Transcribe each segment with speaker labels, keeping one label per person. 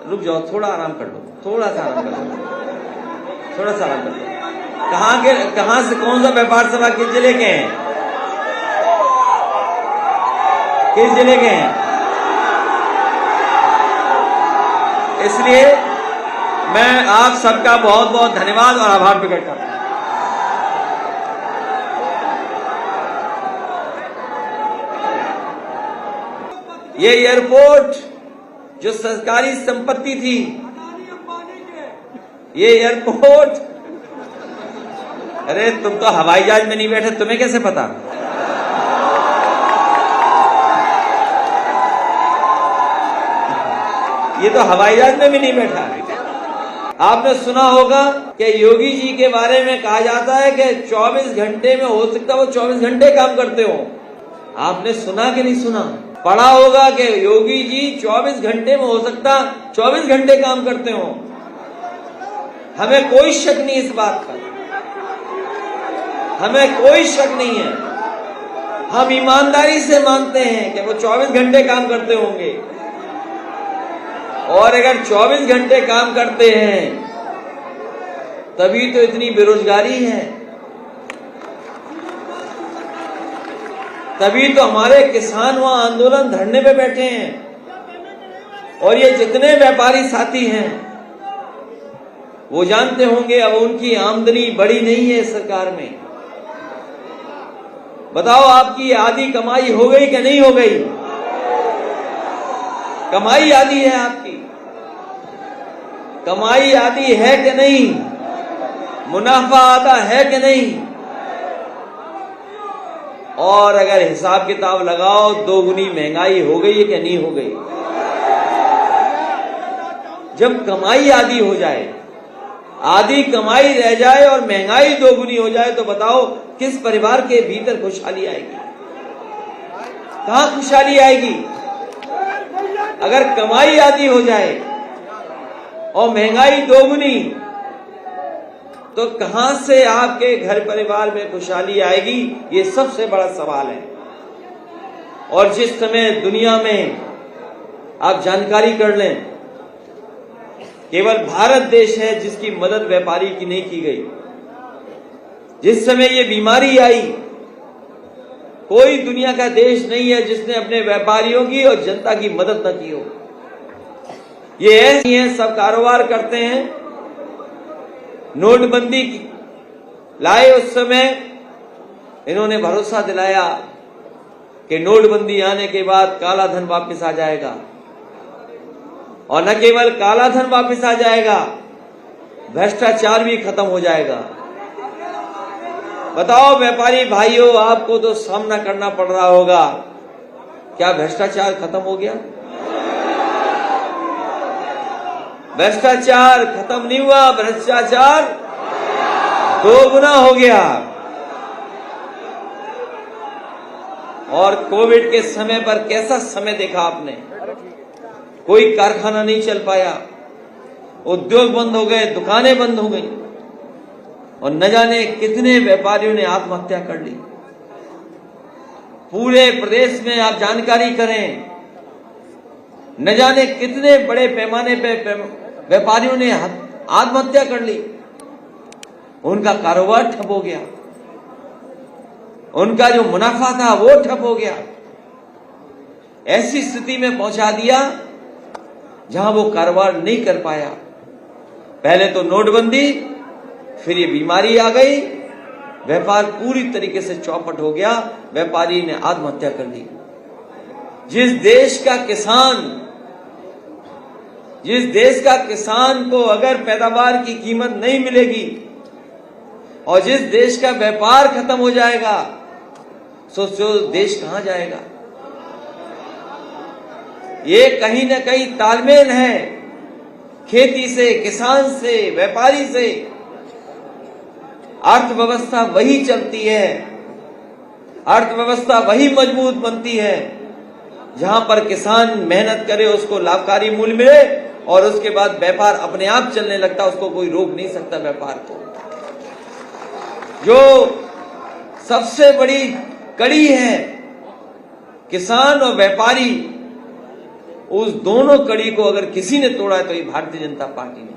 Speaker 1: रुक जाओ, थोड़ा आराम कर लो, थोड़ा सा आराम कर लो, थोड़ा सा आराम कर लो। कहाँ से, कौन सा व्यापार सभा किस जिले के हैं? किस जिले के हैं? इसलिए मैं आप सबका बहुत बहुत धन्यवाद और आभार प्रकट करता हूं। ये एयरपोर्ट जो सरकारी संपत्ति थी, ये एयरपोर्ट, अरे तुम तो हवाई जहाज में नहीं बैठे, तुम्हें कैसे पता? ये तो हवाई जहाज में भी नहीं बैठा। आपने सुना होगा कि योगी जी के बारे में कहा जाता है कि 24 घंटे में हो सकता है वो 24 घंटे काम करते हो। आपने सुना कि नहीं सुना? पढ़ा होगा कि योगी जी 24 घंटे में हो सकता 24 घंटे काम करते हो। हमें कोई शक नहीं इस बात पर, हमें कोई शक नहीं है। हम ईमानदारी से मानते हैं कि वो 24 घंटे काम करते होंगे, और अगर 24 घंटे काम करते हैं तभी तो इतनी बेरोजगारी है, तभी तो हमारे किसान वहां आंदोलन धरने पे बैठे हैं। और ये जितने व्यापारी साथी हैं वो जानते होंगे अब उनकी आमदनी बढ़ी नहीं है सरकार में। बताओ आपकी आधी कमाई हो गई कि नहीं हो गई? कमाई आधी है आपकी, कमाई आधी है कि नहीं? मुनाफा आधा है कि नहीं? और अगर हिसाब किताब लगाओ दोगुनी महंगाई हो गई है कि नहीं हो गई? जब कमाई आधी हो जाए, आधी कमाई रह जाए और महंगाई दोगुनी हो जाए तो बताओ किस परिवार के भीतर खुशहाली आएगी? कहां खुशहाली आएगी? अगर कमाई आधी हो जाए और महंगाई दोगुनी तो कहां से आपके घर परिवार में खुशहाली आएगी? ये सबसे बड़ा सवाल है। और जिस समय दुनिया में आप जानकारी कर लें, केवल भारत देश है जिसकी मदद व्यापारी की नहीं की गई। जिस समय ये बीमारी आई, कोई दुनिया का देश नहीं है जिसने अपने व्यापारियों की और जनता की मदद न की हो। ये ऐसे हैं, सब कारोबार करते हैं। नोटबंदी लाए उस समय इन्होंने भरोसा दिलाया कि नोटबंदी आने के बाद काला धन वापस आ जाएगा, और न केवल काला धन वापस आ जाएगा, भ्रष्टाचार भी खत्म हो जाएगा। बताओ व्यापारी भाइयों, आपको तो सामना करना पड़ रहा होगा, क्या भ्रष्टाचार खत्म हो गया? भ्रष्टाचार खत्म नहीं हुआ, भ्रष्टाचार दोगुना हो गया। और कोविड के समय पर कैसा समय देखा आपने? कोई कारखाना नहीं चल पाया, उद्योग बंद हो गए, दुकानें बंद हो गई, और न जाने कितने व्यापारियों ने आत्महत्या कर ली। पूरे प्रदेश में आप जानकारी करें, न जाने कितने बड़े पैमाने पे व्यापारियों ने आत्महत्या कर ली। उनका कारोबार ठप हो गया, उनका जो मुनाफा था वो ठप हो गया। ऐसी स्थिति में पहुंचा दिया जहां वो कारोबार नहीं कर पाया। पहले तो नोटबंदी, फिर ये बीमारी आ गई, व्यापार पूरी तरीके से चौपट हो गया, व्यापारी ने आत्महत्या कर ली। जिस देश का किसान को अगर पैदावार की कीमत नहीं मिलेगी और जिस देश का व्यापार खत्म हो जाएगा, सोचो देश कहां जाएगा? ये कहीं ना कहीं तालमेल है खेती से, किसान से, व्यापारी से। अर्थव्यवस्था वही चलती है, अर्थव्यवस्था वही मजबूत बनती है जहां पर किसान मेहनत करे, उसको लाभकारी मूल्य मिले, और उसके बाद व्यापार अपने आप चलने लगता, उसको कोई रोक नहीं सकता व्यापार को। जो सबसे बड़ी कड़ी है किसान और व्यापारी, उस दोनों कड़ी को अगर किसी ने तोड़ा है तो ये भारतीय जनता पार्टी ने।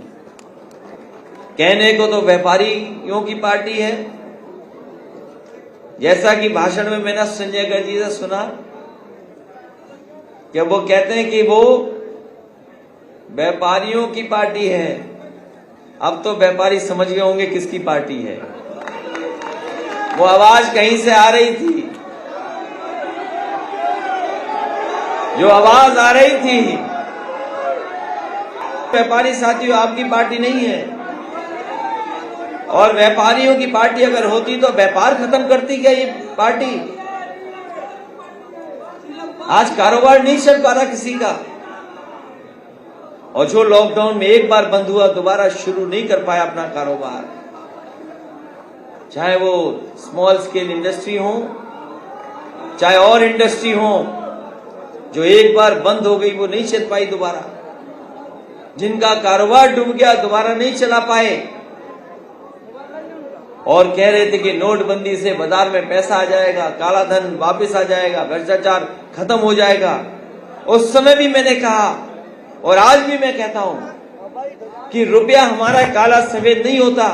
Speaker 1: कहने को तो व्यापारियों की पार्टी है, जैसा कि भाषण में मैंने संजय गर्ग जी से सुना कि वो कहते हैं कि वो व्यापारियों की पार्टी है। अब तो व्यापारी समझ गए होंगे किसकी पार्टी है। वो आवाज कहीं से आ रही थी, जो आवाज आ रही थी, व्यापारी साथियों आपकी पार्टी नहीं है। और व्यापारियों की पार्टी अगर होती तो व्यापार खत्म करती क्या ये पार्टी? आज कारोबार नहीं चल पा रहा किसी का, और जो लॉकडाउन में एक बार बंद हुआ दोबारा शुरू नहीं कर पाया अपना कारोबार, चाहे वो स्मॉल स्केल इंडस्ट्री हो, चाहे और इंडस्ट्री हो, जो एक बार बंद हो गई वो नहीं चल पाई दोबारा। जिनका कारोबार डूब गया दोबारा नहीं चला पाए, और कह रहे थे कि नोटबंदी से बाजार में पैसा आ जाएगा, काला धन वापस आ जाएगा, भ्रष्टाचार खत्म हो जाएगा। उस समय भी मैंने कहा और आज भी मैं कहता हूं कि रुपया हमारा काला सफेद नहीं होता,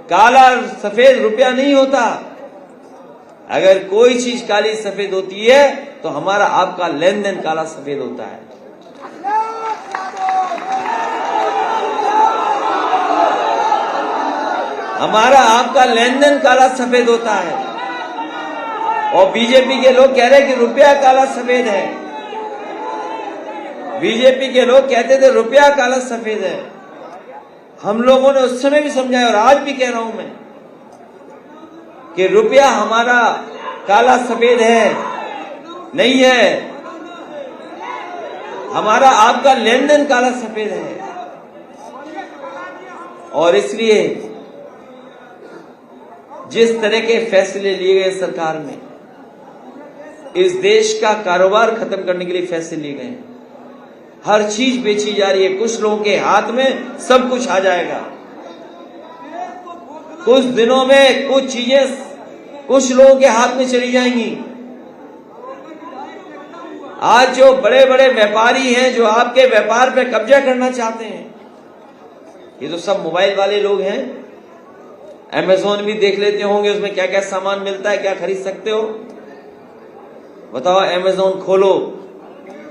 Speaker 1: काला सफेद रुपया नहीं होता। अगर कोई चीज काली सफेद होती है तो हमारा आपका लेन देन काला सफेद होता है। हमारा आपका लेन देन काला सफेद होता है। और बीजेपी के लोग कह रहे हैं कि रुपया काला सफेद है। बीजेपी के लोग कहते थे रुपया काला सफेद है। हम लोगों ने उस समय भी समझाया और आज भी कह रहा हूं मैं कि रुपया हमारा काला सफेद है, नहीं है। हमारा आपका लेन देन काला सफेद है। और इसलिए जिस तरह के फैसले लिए गए सरकार में, इस देश का कारोबार खत्म करने के लिए फैसले लिए गए। हर चीज बेची जा रही है, कुछ लोगों के हाथ में सब कुछ आ जाएगा। कुछ दिनों में कुछ चीजें कुछ लोगों के हाथ में चली जाएंगी। आज जो बड़े बड़े व्यापारी हैं, जो आपके व्यापार पे कब्जा करना चाहते हैं, ये तो सब मोबाइल वाले लोग हैं। अमेज़न भी देख लेते होंगे, उसमें क्या क्या सामान मिलता है, क्या खरीद सकते हो बताओ। अमेज़न खोलो,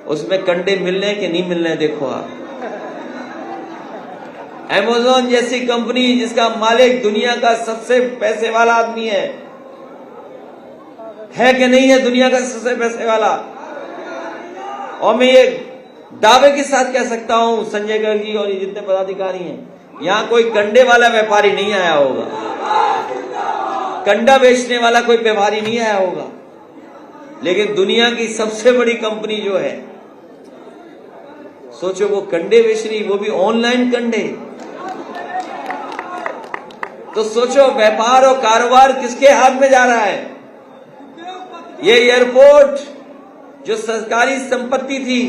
Speaker 1: उसमें कंडे मिलने कि नहीं मिलने देखो आप। अमेज़न जैसी कंपनी जिसका मालिक दुनिया का सबसे पैसे वाला आदमी है कि नहीं है? दुनिया का सबसे पैसे वाला। और मैं ये दावे के साथ कह सकता हूं, संजय गर्ग जी और ये जितने पदाधिकारी हैं, यहां कोई कंडे वाला व्यापारी नहीं आया होगा, कंडा बेचने वाला कोई व्यापारी नहीं आया होगा। लेकिन दुनिया की सबसे बड़ी कंपनी जो है, सोचो वो कंडे बेच रही, वो भी ऑनलाइन कंडे। तो सोचो व्यापार और कारोबार किसके हाथ में जा रहा है? ये एयरपोर्ट जो सरकारी संपत्ति थी,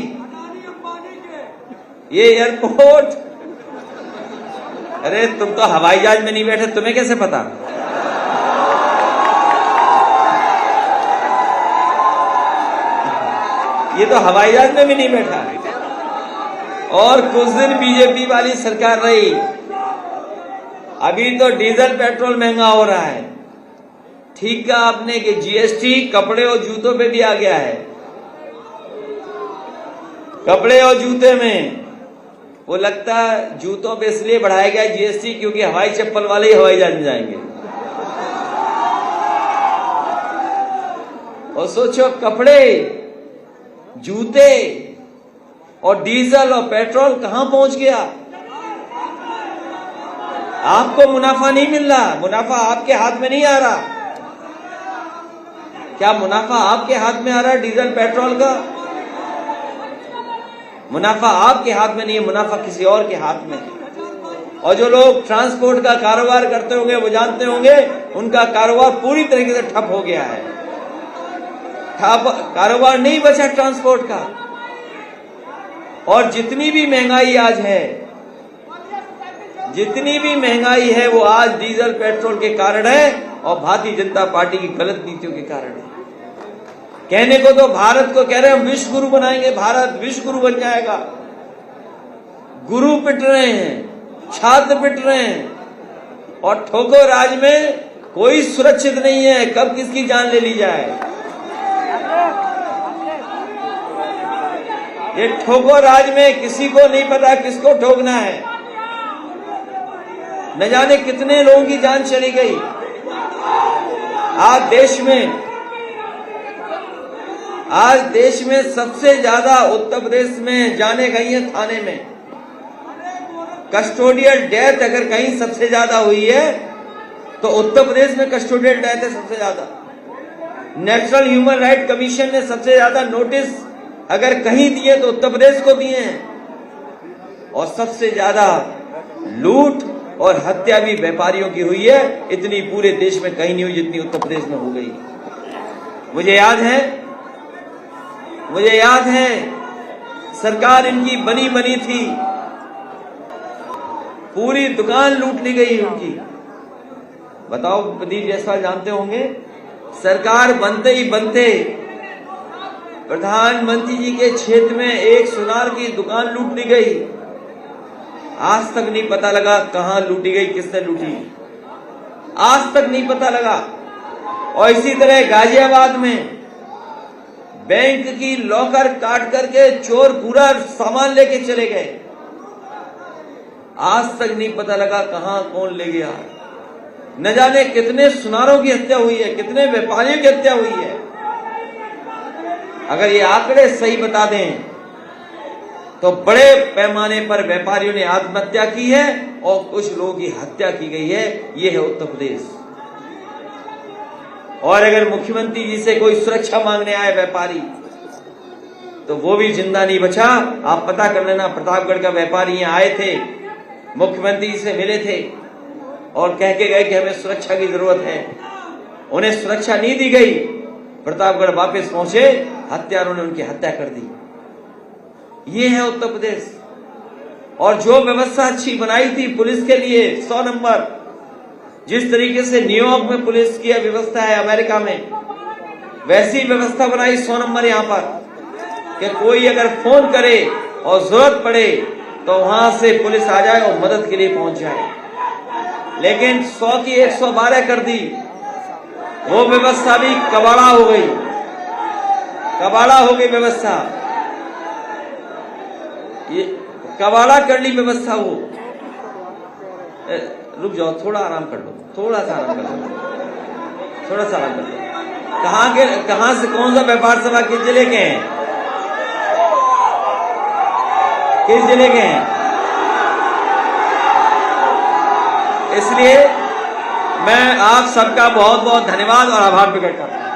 Speaker 1: ये एयरपोर्ट, अरे तुम तो हवाई जहाज में नहीं बैठे, तुम्हें कैसे पता? ये तो हवाई जहाज में भी नहीं बैठा। और कुछ दिन बीजेपी वाली सरकार रही, अभी तो डीजल पेट्रोल महंगा हो रहा है। ठीक कहा आपने कि जीएसटी कपड़े और जूतों पे भी आ गया है। कपड़े और जूते में वो लगता है जूतों पे इसलिए बढ़ाया गया जीएसटी क्योंकि हवाई चप्पल वाले ही हवाई जहाज में जाएंगे। और सोचो कपड़े, जूते और डीजल और पेट्रोल कहां पहुंच गया। आपको मुनाफा नहीं मिल रहा, मुनाफा आपके हाथ में नहीं आ रहा। क्या मुनाफा आपके हाथ में आ रहा है डीजल पेट्रोल का? मुनाफा आपके हाथ में नहीं है, मुनाफा किसी और के हाथ में है। और जो लोग ट्रांसपोर्ट का कारोबार करते होंगे वो जानते होंगे उनका कारोबार पूरी तरीके से ठप हो गया है। कारोबार नहीं बचा ट्रांसपोर्ट का। और जितनी भी महंगाई आज है, जितनी भी महंगाई है वो आज डीजल पेट्रोल के कारण है और भारतीय जनता पार्टी की गलत नीतियों के कारण है। कहने को तो भारत को कह रहे हैं हम विश्व गुरु बनाएंगे, भारत विश्व गुरु बन जाएगा। गुरु पिट रहे हैं, छात्र पिट रहे हैं, और ठोको राज में कोई सुरक्षित नहीं है, कब किसकी जान ले ली जाए। ये ठोको राज में किसी को नहीं पता किसको ठोकना है। न जाने कितने लोगों की जान चली गई। आज देश में सबसे ज्यादा उत्तर प्रदेश में जाने गई है थाने में। कस्टोडियल डेथ अगर कहीं सबसे ज्यादा हुई है तो उत्तर प्रदेश में कस्टोडियल डेथ है सबसे ज्यादा। नेशनल ह्यूमन राइट कमीशन ने सबसे ज्यादा नोटिस अगर कहीं दिए तो उत्तर प्रदेश को दिए हैं। और सबसे ज्यादा लूट और हत्या भी व्यापारियों की हुई है। इतनी पूरे देश में कहीं नहीं हुई जितनी उत्तर प्रदेश में हो गई। मुझे याद है सरकार इनकी बनी बनी थी, पूरी दुकान लूट ली गई उनकी। बताओ, प्रदीप जायसवाल जानते होंगे, सरकार बनते ही बनते प्रधानमंत्री जी के क्षेत्र में एक सुनार की दुकान लूट ली गई। आज तक नहीं पता लगा कहां लूटी गई, किसने लूटी, आज तक नहीं पता लगा। और इसी तरह गाजियाबाद में बैंक की लॉकर काट करके चोर पूरा सामान लेके चले गए, आज तक नहीं पता लगा कहां कौन ले गया। न जाने कितने सुनारों की हत्या हुई है, कितने व्यापारियों की हत्या हुई है। अगर ये आंकड़े सही बता दें तो बड़े पैमाने पर व्यापारियों ने आत्महत्या की है और कुछ लोगों की हत्या की गई है। ये है उत्तर प्रदेश। और अगर मुख्यमंत्री जी से कोई सुरक्षा मांगने आए व्यापारी तो वो भी जिंदा नहीं बचा। आप पता कर लेना, प्रतापगढ़ का व्यापारी यहाँ आए थे, मुख्यमंत्री जी से मिले थे और कह के गए कि हमें सुरक्षा की जरूरत है। उन्हें सुरक्षा नहीं दी गई, प्रतापगढ़ वापस पहुंचे, हत्यारों ने उनकी हत्या कर दी। ये है उत्तर प्रदेश। और जो व्यवस्था अच्छी बनाई थी पुलिस के लिए 100 नंबर, जिस तरीके से न्यूयॉर्क में पुलिस की व्यवस्था है, अमेरिका में वैसी व्यवस्था बनाई 100 नंबर यहां पर, कि कोई अगर फोन करे और जरूरत पड़े तो वहां से पुलिस आ जाए और मदद के लिए पहुंच जाए। लेकिन 100 की 112 कर दी, वो व्यवस्था भी कबाड़ा हो गई, कबाड़ा हो गई व्यवस्था, ये कबाड़ा कर ली व्यवस्था। वो रुक जाओ, थोड़ा आराम कर लो, थोड़ा सा आराम कर लो, थोड़ा सा आराम कर लो। कहां से कौन सा व्यापार सभा किस जिले के हैं, किस जिले के हैं? इसलिए मैं आप सबका बहुत बहुत धन्यवाद और आभार प्रकट करता हूं।